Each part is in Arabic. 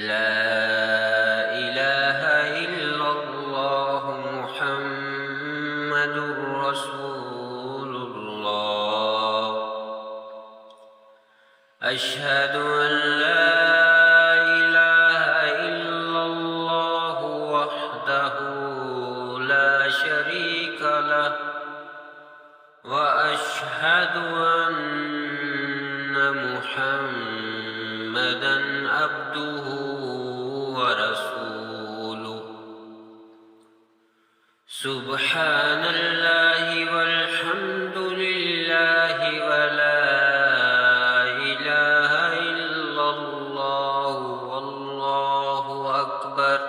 لا إله إلا الله محمد رسول الله. أشهد أن لا إله إلا الله وحده لا شريك له، وأشهد أن محمدًا عبده ورسوله. سبحان الله والحمد لله ولا إله إلا الله والله أكبر،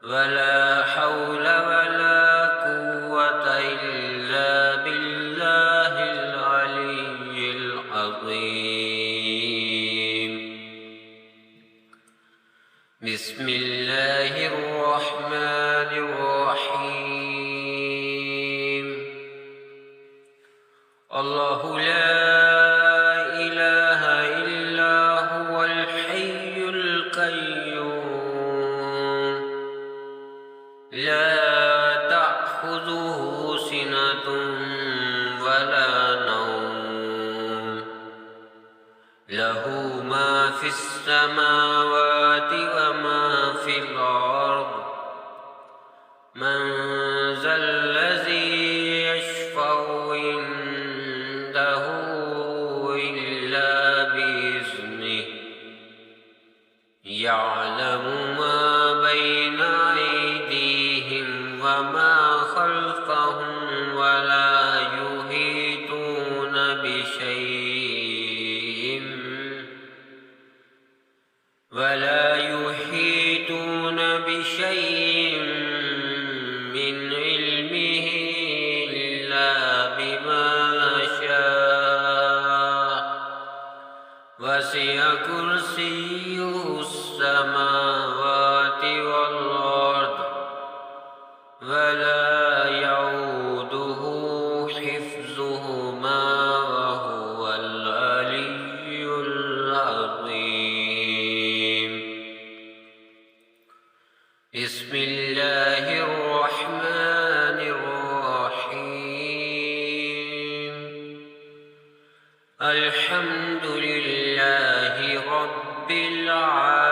ولا حول ولا قوة إلا بالله العلي العظيم. بسم الله الرحمن الرحيم. الله لا إله إلا هو الحي القيوم، لا تأخذه سنة ولا نوم، له ما في السماوات وما في الأرض. من ذا الذي يشفع عنده إلا بإذنه، يعلم ما بين أيديهم وما خلفهم، ولا يحيطون بشيء من علمه إلا بما شاء، وسع كرسيه السماوات والأرض، ولا يؤوده حفظهما وهو العلي العظيم. بسم الله الرحمن الرحيم. الحمد لله رب العالمين،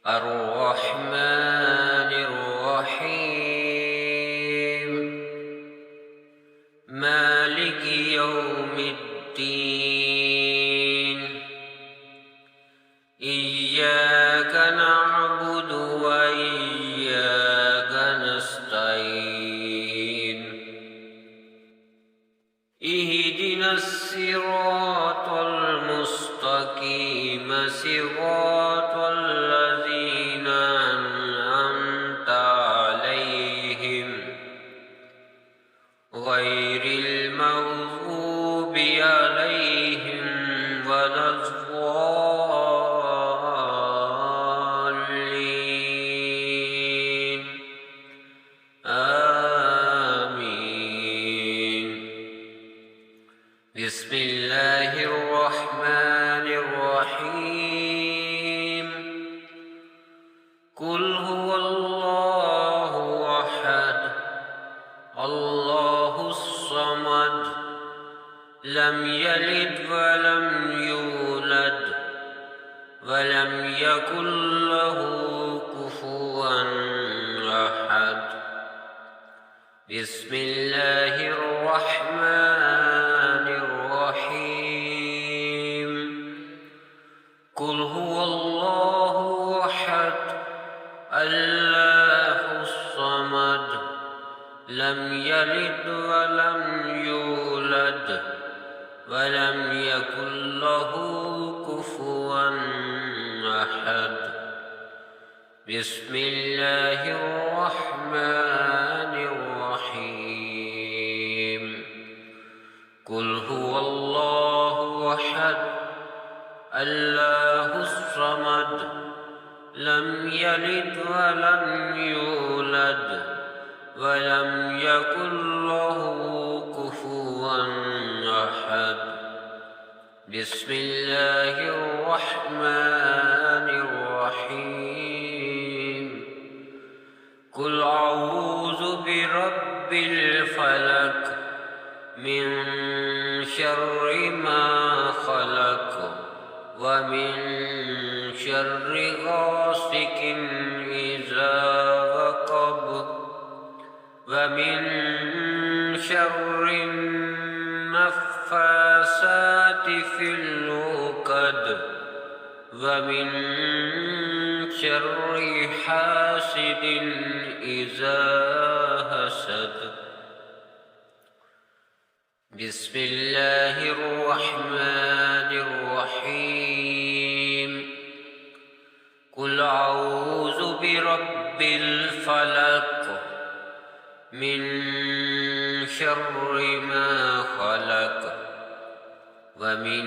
الرحمن الرحيم، مالك يوم الدين. إياك نعبد وإياك نستعين. اهدنا الصراط المستقيم، صراط الذين أنعمت عليهم غير المغضوب عليهم ولا الضالين. آمين. بسم الله الرحمن الرحيم. قل هو الله أحد، الله الصمد، لم يلد ولم يولد ولم يكن له كفوا أحد. بسم الله الرحمن الرحيم. قل هو الله أحد، الله الصمد، لم يلد ولم يولد ولم يكن له كفوا أحد. بسم الله الرحمن الرحيم. قل هو الله أحد، الله الصمد، لم يلد ولم يولد ولم يكن له كفوا أحد. بسم الله الرحمن الرحيم قل أعوذ برب الفلق من شر ما خلق ومن شر غاسق إذا وقب ومن شر النفاثات في العقد ومن شر حاسد إذا حسد بسم الله الرحمن الرحيم قل أعوذ برب الفلق من شر ما خلق ومن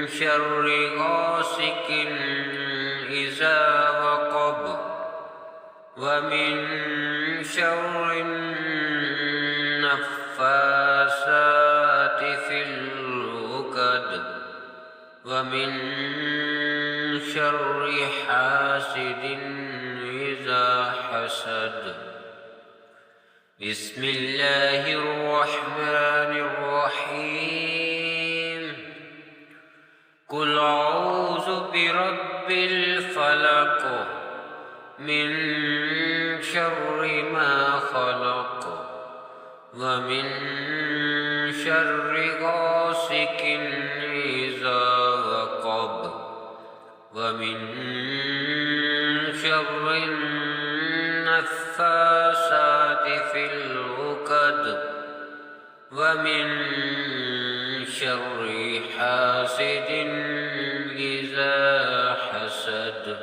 شر غاسق إذا وقب ومن شر النفاثات في العقد ومن شر حاسد إذا حسد بسم الله الرحمن الرحيم قل أعوذ برب الفلق من شر ما خلق ومن شر غاسق إذا وقب ومن شر النفاثات في العقد ومن شر حاسد إذا حسد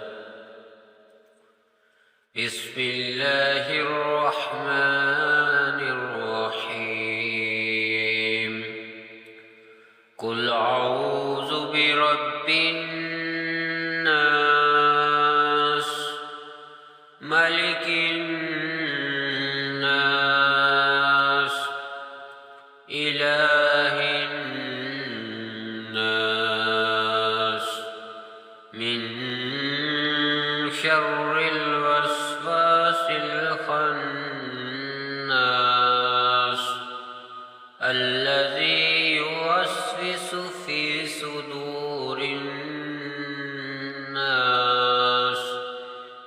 بسم الله الرحمن الرحيم قل أعوذ برب الناس ملك الناس إله الناس من شر الوسواس الخناس الذي يوسوس في صدور الناس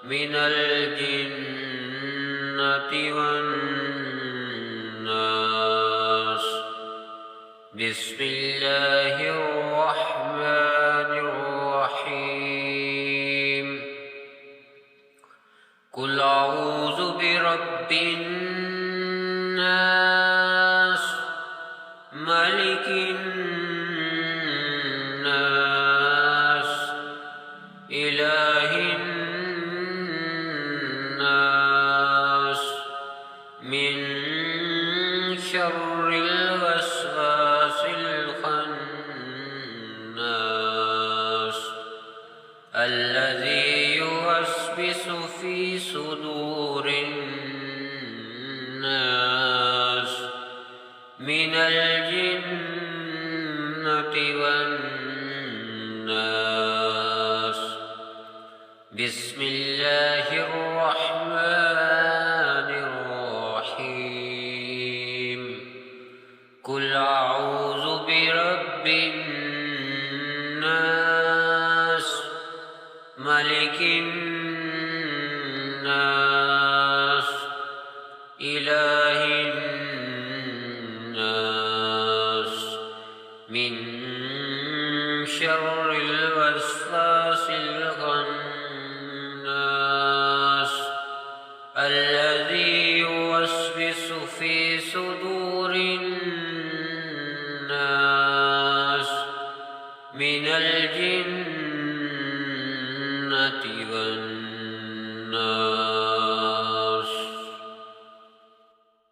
من الجنة والناس بسم الله الرحمن الرحيم قل أعوذ برب الناس ملك الناس إله الناس من شر الوسواس الخناس الذي يوسوس في صدور الناس من الجنة والناس بسم الله الرحمن الرحيم قل أعوذ برب الناس ملك الناس إله الناس من شر الوسواس الخناس الذي يوسوس في صدور الناس من الجنة